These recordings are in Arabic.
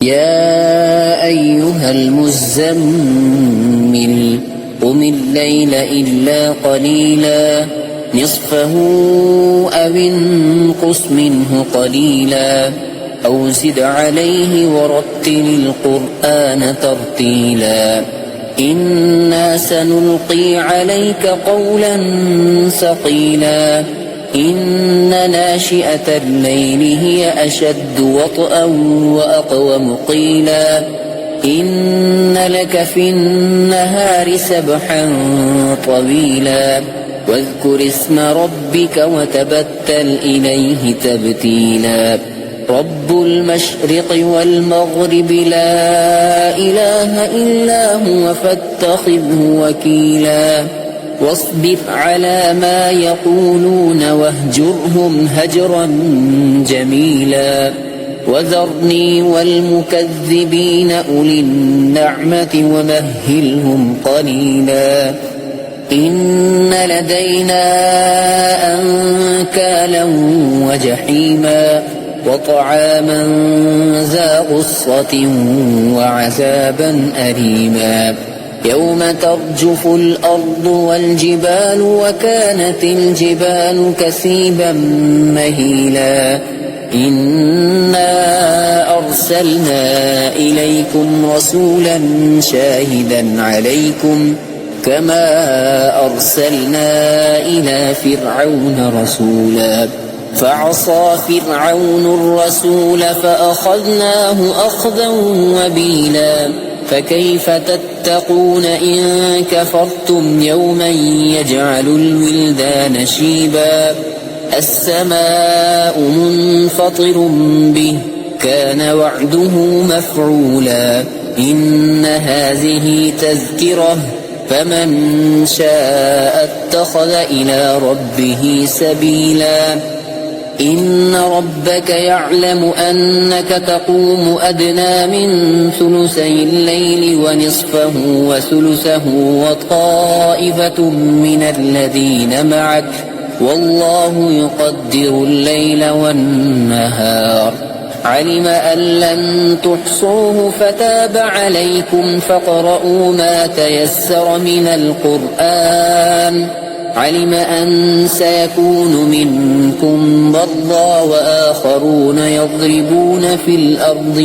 يا أيها المزمل قم الليل إلا قليلا نصفه أو انقص منه قليلا أو زد عليه ورتل القرآن ترتيلا إنا سنلقي عليك قولا ثقيلا إن ناشئة الليل هي أشد وطئا وأقوم قيلا إن لك في النهار سبحا طويلا واذكر اسم ربك وتبتل إليه تبتيلا رب المشرق والمغرب لا إله إلا هو فاتخذه وكيلا واصبر على ما يقولون واهجرهم هجرا جميلا وذرني والمكذبين أولي النعمة ومهلهم قليلا إن لدينا أنكالا وجحيما وطعاما ذا غصة وعذابا أليما يوم ترجف الأرض والجبال وكانت الجبال كثيبا مهيلا إنا أرسلنا إليكم رسولا شاهدا عليكم كما أرسلنا إلى فرعون رسولا فعصى فرعون الرسول فأخذناه أخذا وبيلا فكيف تتقون إن كفرتم يوما يجعل الولدان شيبا السماء منفطر به كان وعده مفعولا إن هذه تذكرة فمن شاء اتخذ إلى ربه سبيلا إن ربك يعلم أنك تقوم أدنى من ثلثي الليل ونصفه وثلثه وطائفة من الذين معك والله يقدر الليل والنهار علم أن لن تحصوه فتاب عليكم فاقرؤوا ما تيسر من القرآن علم أن سيكون منكم مرضى وآخرون يضربون في الأرض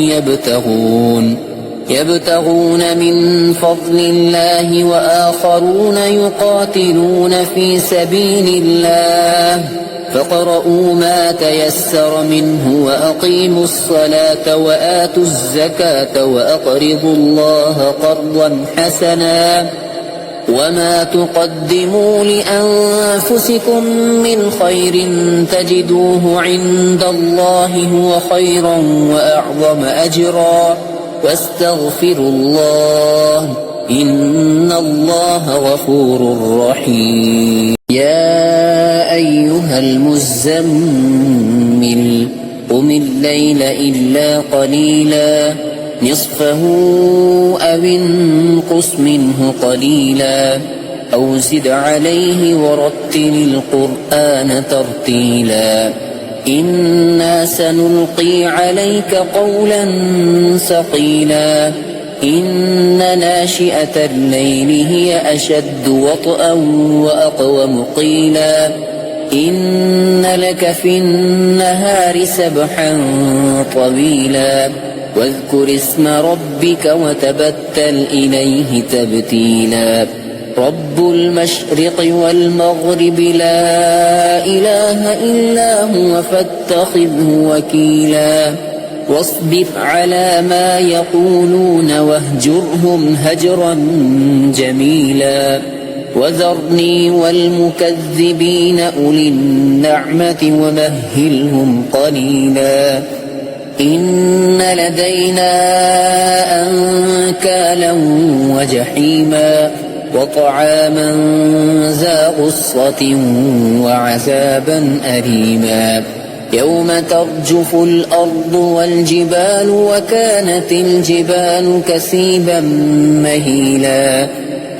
يبتغون من فضل الله وآخرون يقاتلون في سبيل الله فاقرؤوا ما تيسر منه وأقيموا الصلاة وآتوا الزكاة وأقرضوا الله قرضا حسنا وما تقدموا لأنفسكم من خير تجدوه عند الله هو خيرا وأعظم أجرا واستغفروا الله إن الله غفور رحيم يا أيها المزمل قم الليل إلا قليلا نصفه أو انقص منه قليلا أو زد عليه ورتل القرآن ترتيلا إنا سنلقي عليك قولا ثقيلا إن ناشئة الليل هي أشد وطئا وأقوم قيلا إن لك في النهار سبحا طويلا واذكر اسم ربك وتبتل إليه تبتيلا رب المشرق والمغرب لا إله إلا هو فاتخذه وكيلا واصبر على ما يقولون واهجرهم هجرا جميلا وذرني والمكذبين أولي النعمة ومهلهم قليلا إن لدينا أنكالا وجحيما وطعاما ذا غصة وعذابا أليما يوم ترجف الأرض والجبال وكانت الجبال كثيبا مهيلا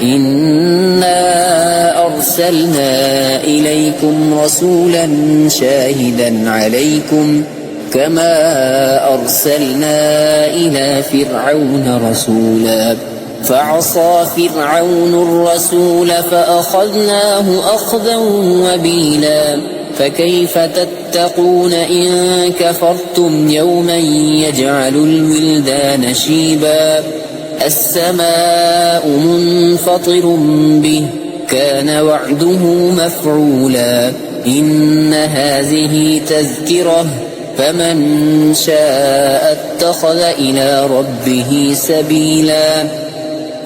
إنا أرسلنا إليكم رسولا شاهدا عليكم كما أرسلنا إلى فرعون رسولا فعصى فرعون الرسول فأخذناه أخذا وبيلا فكيف تتقون إن كفرتم يوما يجعل الولدان شيبا السماء منفطر به كان وعده مفعولا إن هذه تذكرة فمن شاء اتخذ إلى ربه سبيلا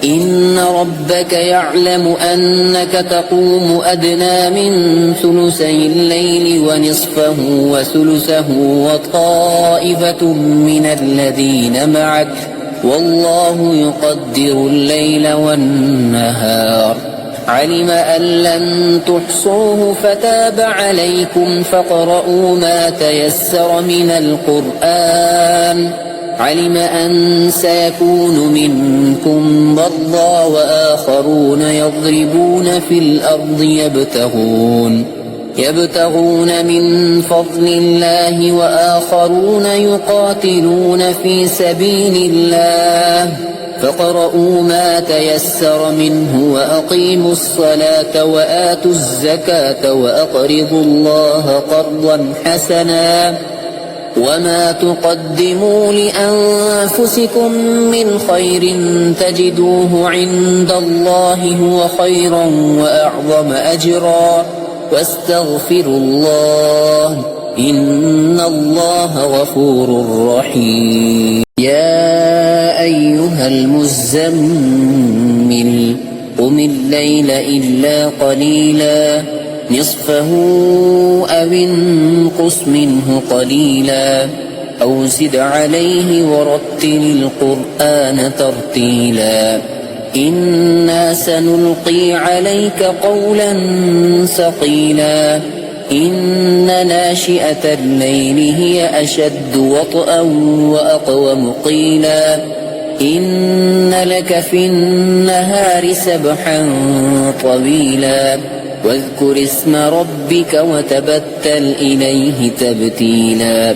إن ربك يعلم أنك تقوم أدنى من ثلثي الليل ونصفه وثلثه وطائفة من الذين معك والله يقدر الليل والنهار علم أن لن تحصوه فتاب عليكم فاقرؤوا ما تيسر من القرآن علم أن سيكون منكم مرضى وآخرون يضربون في الأرض يبتغون من فضل الله وآخرون يقاتلون في سبيل الله فاقرؤوا ما تيسر منه وأقيموا الصلاة وآتوا الزكاة وأقرضوا الله قرضا حسنا وما تقدموا لأنفسكم من خير تجدوه عند الله هو خيرا وأعظم أجرا واستغفروا الله إن الله غفور رحيم يا أيها المزمل قم الليل إلا قليلا نصفه أو انقص منه قليلا أو زد عليه ورتل القرآن ترتيلا إنا سنلقي عليك قولا ثقيلا إن ناشئة الليل هي أشد وطئا وأقوم قيلا إن لك في النهار سبحا طويلا واذكر اسم ربك وتبتل إليه تبتيلا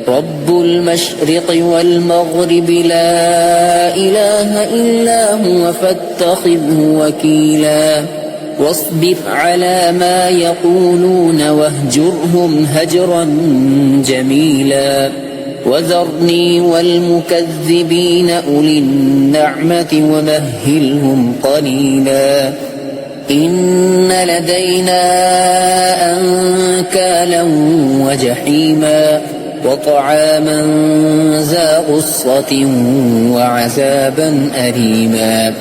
رب المشرق والمغرب لا إله إلا هو فاتخذه وكيلا واصبر على ما يقولون واهجرهم هجرا جميلا وذرني والمكذبين أولي النعمة ومهلهم قليلا إن لدينا أنكالا وجحيما وطعاما ذا غصة وعذابا أليما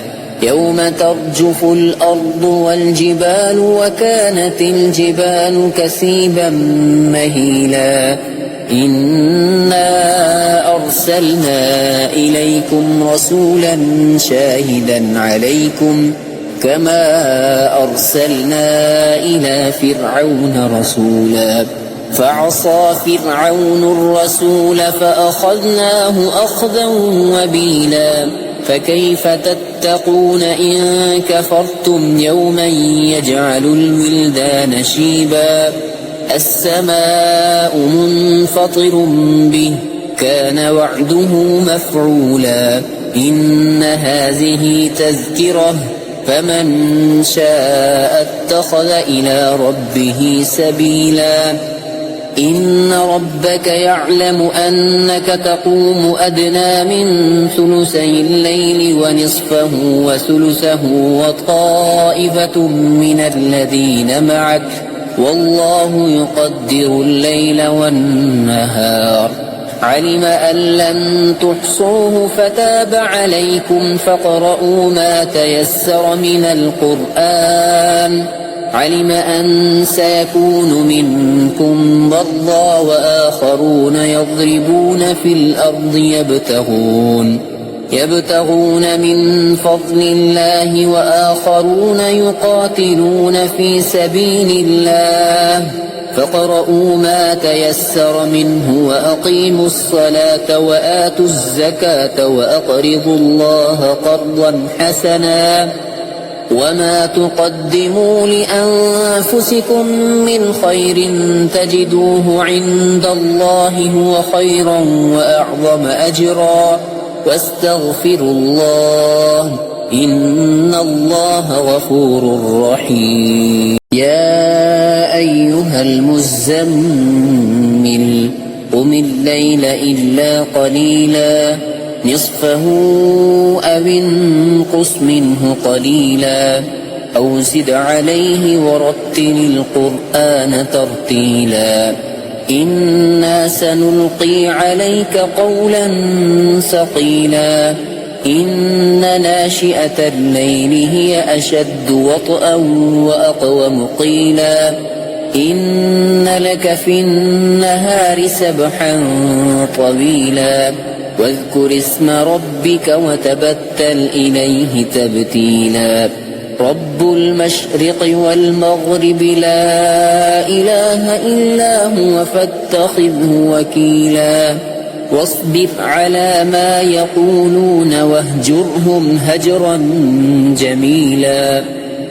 يوم ترجف الأرض والجبال وكانت الجبال كثيبا مهيلا إنا أرسلنا إليكم رسولا شاهدا عليكم كما أرسلنا إلى فرعون رسولا فعصى فرعون الرسول فأخذناه أخذا وبيلا فكيف تتقون إن كفرتم يوما يجعل الولدان شيبا السماء منفطر به كان وعده مفعولا إن هذه تذكرة فمن شاء اتخذ إلى ربه سبيلا إن ربك يعلم أنك تقوم أدنى من ثلثي الليل ونصفه وثلثه وطائفة من الذين معك والله يقدر الليل والنهار علم أن لن تحصوه فتاب عليكم فاقرؤوا ما تيسر من القرآن علم أن سيكون منكم مرضى وآخرون يضربون في الأرض يبتغون من فضل الله وآخرون يقاتلون في سبيل الله فاقرؤوا ما تيسر منه وأقيموا الصلاة وآتوا الزكاة وأقرضوا الله قرضا حسنا وما تقدموا لأنفسكم من خير تجدوه عند الله هو خيرا وأعظم أجرا واستغفروا الله إن الله غفور رحيم. يا أيها المزمل قم الليل إلا قليلا نصفه أو انقص منه قليلا أو زد عليه ورتل القرآن ترتيلا إنا سنلقي عليك قولا ثقيلا إن ناشئة الليل هي أشد وطئا وأقوم قيلا إن لك في النهار سبحا طويلا واذكر اسم ربك وتبتل إليه تبتيلا رب المشرق والمغرب لا إله إلا هو فاتخذه وكيلا واصبر على ما يقولون واهجرهم هجرا جميلا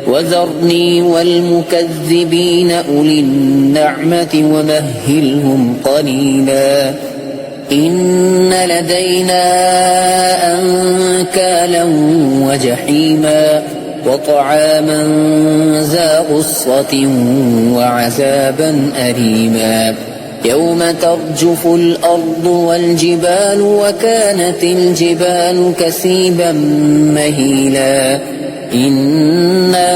وذرني والمكذبين أولي النعمة ومهلهم قليلا إن لدينا أنكالا وجحيما وطعاما ذا غصة وعذابا أليما يوم ترجف الأرض والجبال وكانت الجبال كثيبا مهيلا إنا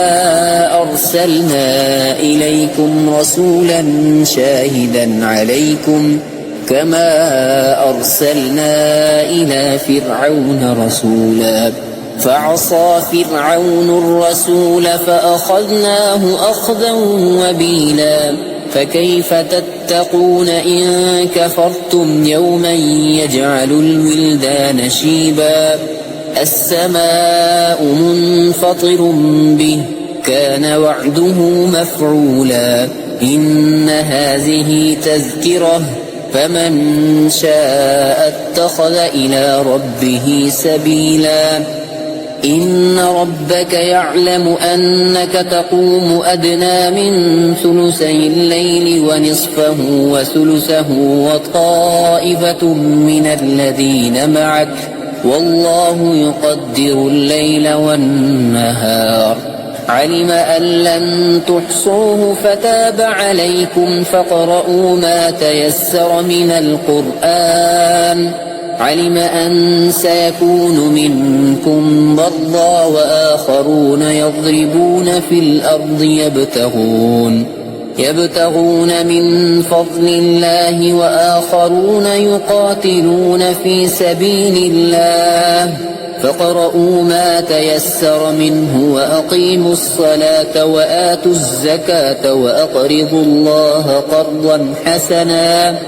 أرسلنا إليكم رسولا شاهدا عليكم كما أرسلنا إلى فرعون رسولا فعصى فرعون الرسول فأخذناه أخذا وبيلا فكيف تتقون إن كفرتم يوما يجعل الولدان شيبا السماء منفطر به كان وعده مفعولا إن هذه تذكرة فمن شاء اتخذ إلى ربه سبيلا إن ربك يعلم أنك تقوم أدنى من ثلثي الليل ونصفه وثلثه وطائفة من الذين معك والله يقدر الليل والنهار علم أن لن تحصوه فتاب عليكم فاقرؤوا ما تيسر من القرآن علم أن سيكون منكم مرضى وآخرون يضربون في الأرض يبتغون من فضل الله وآخرون يقاتلون في سبيل الله فاقرؤوا ما تيسر منه وأقيموا الصلاة وآتوا الزكاة وأقرضوا الله قرضا حسنا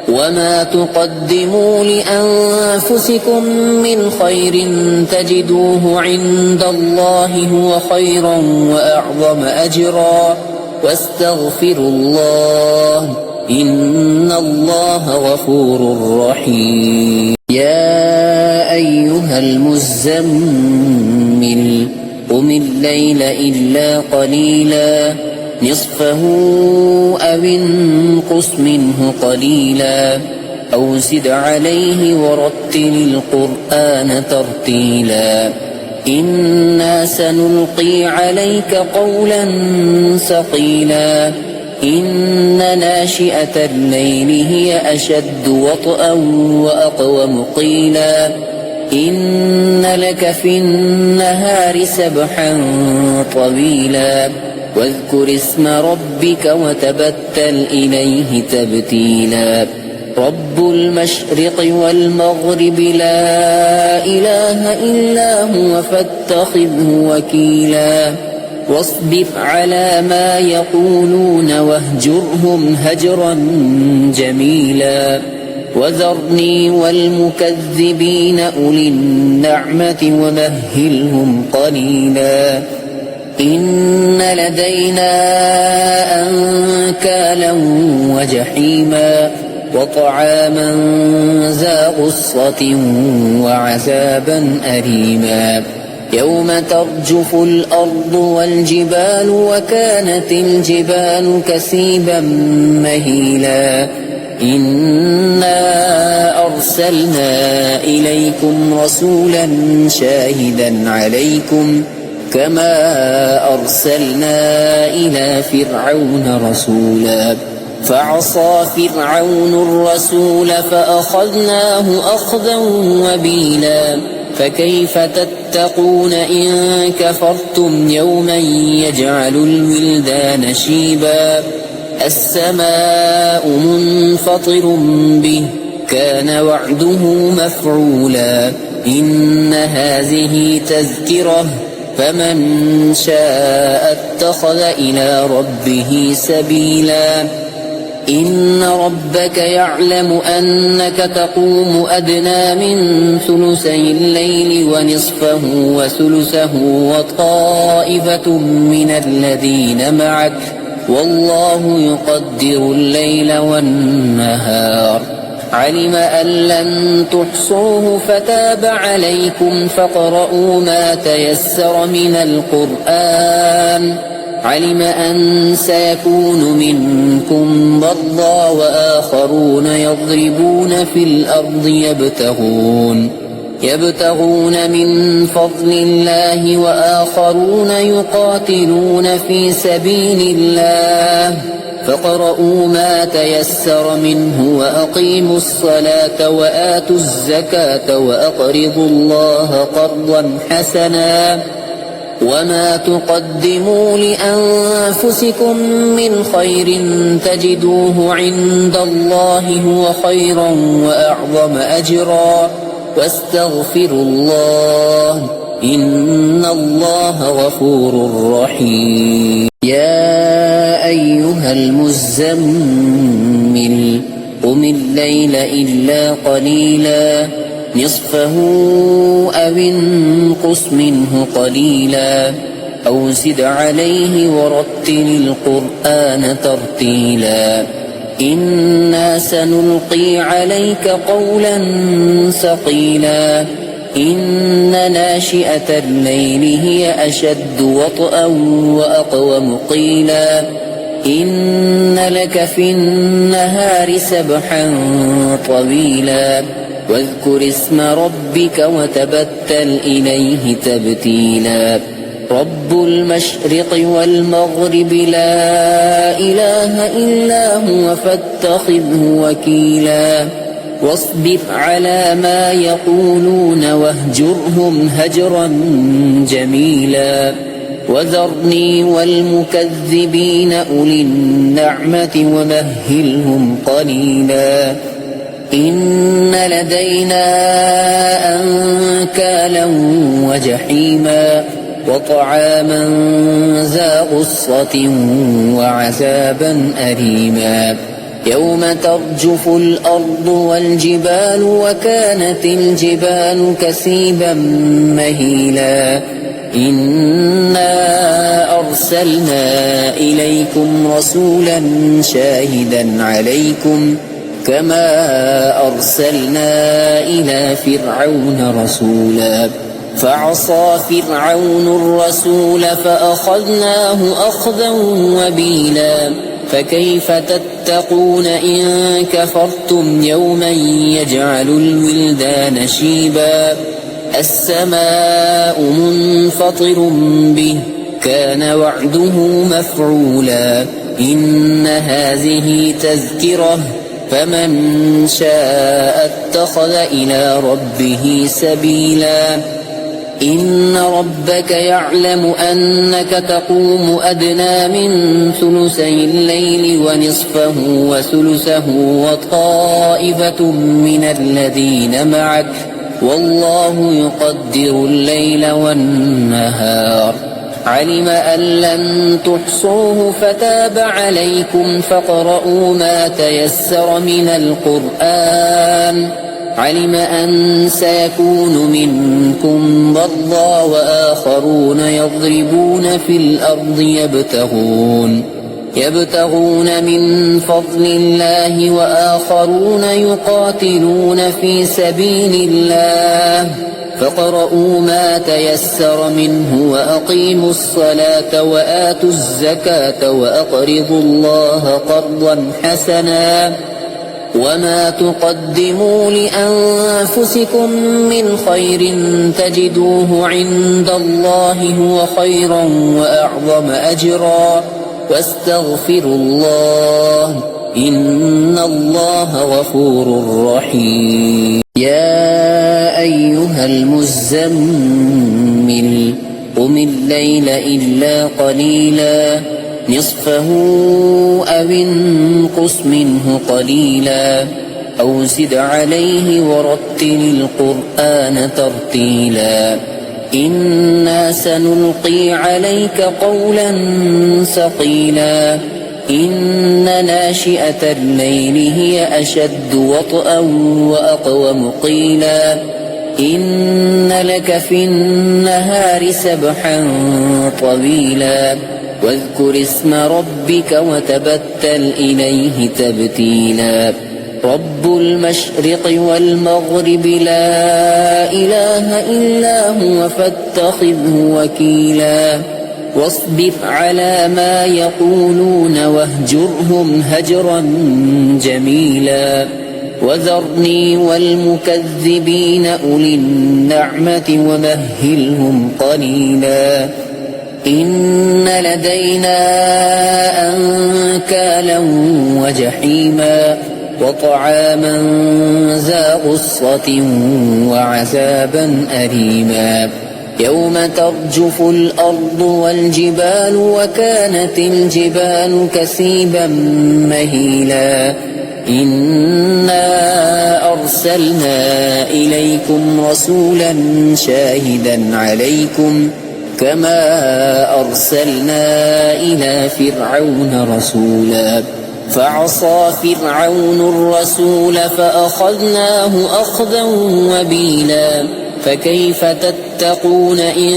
وما تقدموا لأنفسكم من خير تجدوه عند الله هو خيرا وأعظم أجرا واستغفروا الله إن الله غفور رحيم. يا أيها المزمل قم الليل إلا قليلا نصفه أو انقص منه قليلا أو زد عليه ورتل القرآن ترتيلا إنا سنلقي عليك قولا ثقيلا إن ناشئة الليل هي أشد وطئا وأقوم قيلا إن لك في النهار سبحا طويلا واذكر اسم ربك وتبتل إليه تبتيلا رب المشرق والمغرب لا إله إلا هو فاتخذه وكيلا واصبر على ما يقولون واهجرهم هجرا جميلا وذرني والمكذبين أولي النعمة ومهلهم قليلا إن لدينا أنكالا وجحيما وطعاما ذا غصة وعذابا أليما يوم ترجف الأرض والجبال وكانت الجبال كثيبا مهيلا إنا أرسلنا إليكم رسولا شاهدا عليكم كما أرسلنا إلى فرعون رسولا فعصى فرعون الرسول فأخذناه أخذا وبيلا فكيف تتقون إن كفرتم يوما يجعل الولدان شيبا السماء منفطر به كان وعده مفعولا إن هذه تذكرة فمن شاء اتخذ إلى ربه سبيلا إن ربك يعلم أنك تقوم أدنى من ثلثي الليل ونصفه وثلثه وطائفة من الذين معك والله يقدر الليل والنهار علم أن لن تحصوه فتاب عليكم فاقرؤوا ما تيسر من القرآن علم أن سيكون منكم مرضى وآخرون يضربون في الأرض يبتغون من فضل الله وآخرون يقاتلون في سبيل الله فاقرؤوا ما تيسر منه وأقيموا الصلاة وآتوا الزكاة وأقرضوا الله قرضا حسنا وما تقدموا لأنفسكم من خير تجدوه عند الله هو خيرا وأعظم أجرا واستغفروا الله إن الله غفور رحيم يا أيها المزمل قم الليل إلا قليلا نصفه أو انقص منه قليلا أو زد عليه ورتل القرآن ترتيلا إنا سنلقي عليك قولا ثقيلا إن ناشئة الليل هي أشد وطئا وأقوم قيلا إن لك في النهار سبحا طويلا واذكر اسم ربك وتبتل إليه تبتيلا رب المشرق والمغرب لا إله إلا هو فاتخذه وكيلا واصبر على ما يقولون واهجرهم هجرا جميلا وذرني والمكذبين أولي النعمة ومهلهم قليلا إن لدينا أنكالا وجحيما وطعاما ذا غصة وعذابا أليما يوم ترجف الأرض والجبال وكانت الجبال كثيبا مهيلا إنا أرسلنا إليكم رسولا شاهدا عليكم كما أرسلنا إلى فرعون رسولا فعصى فرعون الرسول فأخذناه أخذا وبيلا فكيف تتقون إن كفرتم يوما يجعل الولدان شيبا السماء منفطر به كان وعده مفعولا إن هذه تذكرة فمن شاء اتخذ إلى ربه سبيلا إن ربك يعلم أنك تقوم أدنى من ثلثي الليل ونصفه وثلثه وطائفة من الذين معك والله يقدر الليل والنهار علم أن لن تحصوه فتاب عليكم فاقرؤوا ما تيسر من القرآن علم أن سيكون منكم مرضى وآخرون يضربون في الأرض يبتغون من فضل الله وآخرون يقاتلون في سبيل الله فاقرؤوا ما تيسر منه وأقيموا الصلاة وآتوا الزكاة وأقرضوا الله قرضا حسنا وما تقدموا لأنفسكم من خير تجدوه عند الله هو خيرا وأعظم أجرا واستغفروا الله إن الله غفور رحيم يا أيها المزمل قم الليل إلا قليلا نصفه أو انقص منه قليلا أو زد عليه ورتل القرآن ترتيلا إنا سنلقي عليك قولا ثقيلا إن ناشئة الليل هي أشد وطئا وأقوم قيلا إن لك في النهار سبحا طويلا واذكر اسم ربك وتبتل إليه تبتيلا رب المشرق والمغرب لا إله إلا هو فاتخذه وكيلا واصبر على ما يقولون واهجرهم هجرا جميلا وذرني والمكذبين أولي النعمة ومهلهم قليلا إن لدينا أنكالا وجحيما وطعاما ذا غصة وعذابا أليما يوم ترجف الأرض والجبال وكانت الجبال كثيبا مهيلا إنا أرسلنا إليكم رسولا شاهدا عليكم كما أرسلنا إلى فرعون رسولا فعصى فرعون الرسول فأخذناه أخذا وبيلا فكيف تتقون إن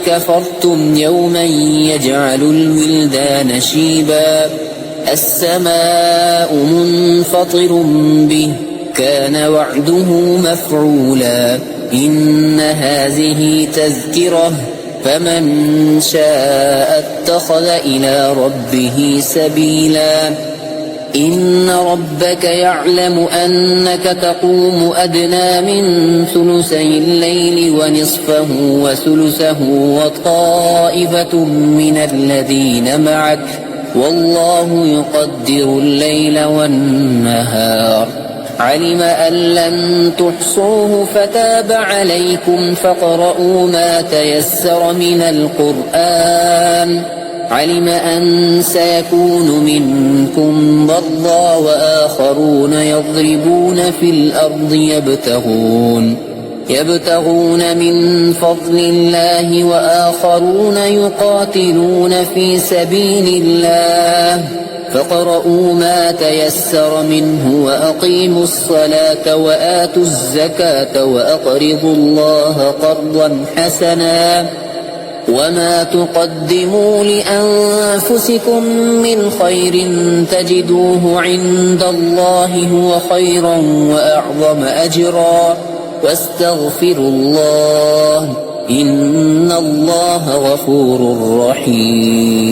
كفرتم يوما يجعل الولدان شيبا السماء منفطر به كان وعده مفعولا إن هذه تذكرة فمن شاء اتخذ إلى ربه سبيلا إن ربك يعلم أنك تقوم أدنى من ثلثي الليل ونصفه وثلثه وطائفة من الذين معك والله يقدر الليل والنهار علم أن لن تحصوه فتاب عليكم فاقرؤوا ما تيسر من القرآن علم أن سيكون منكم مرضى وآخرون يضربون في الأرض يبتغون من فضل الله وآخرون يقاتلون في سبيل الله فاقرؤوا ما تيسر منه وأقيموا الصلاة وآتوا الزكاة وأقرضوا الله قرضا حسنا وما تقدموا لأنفسكم من خير تجدوه عند الله هو خيرا وأعظم أجرا واستغفروا الله إن الله غفور رحيم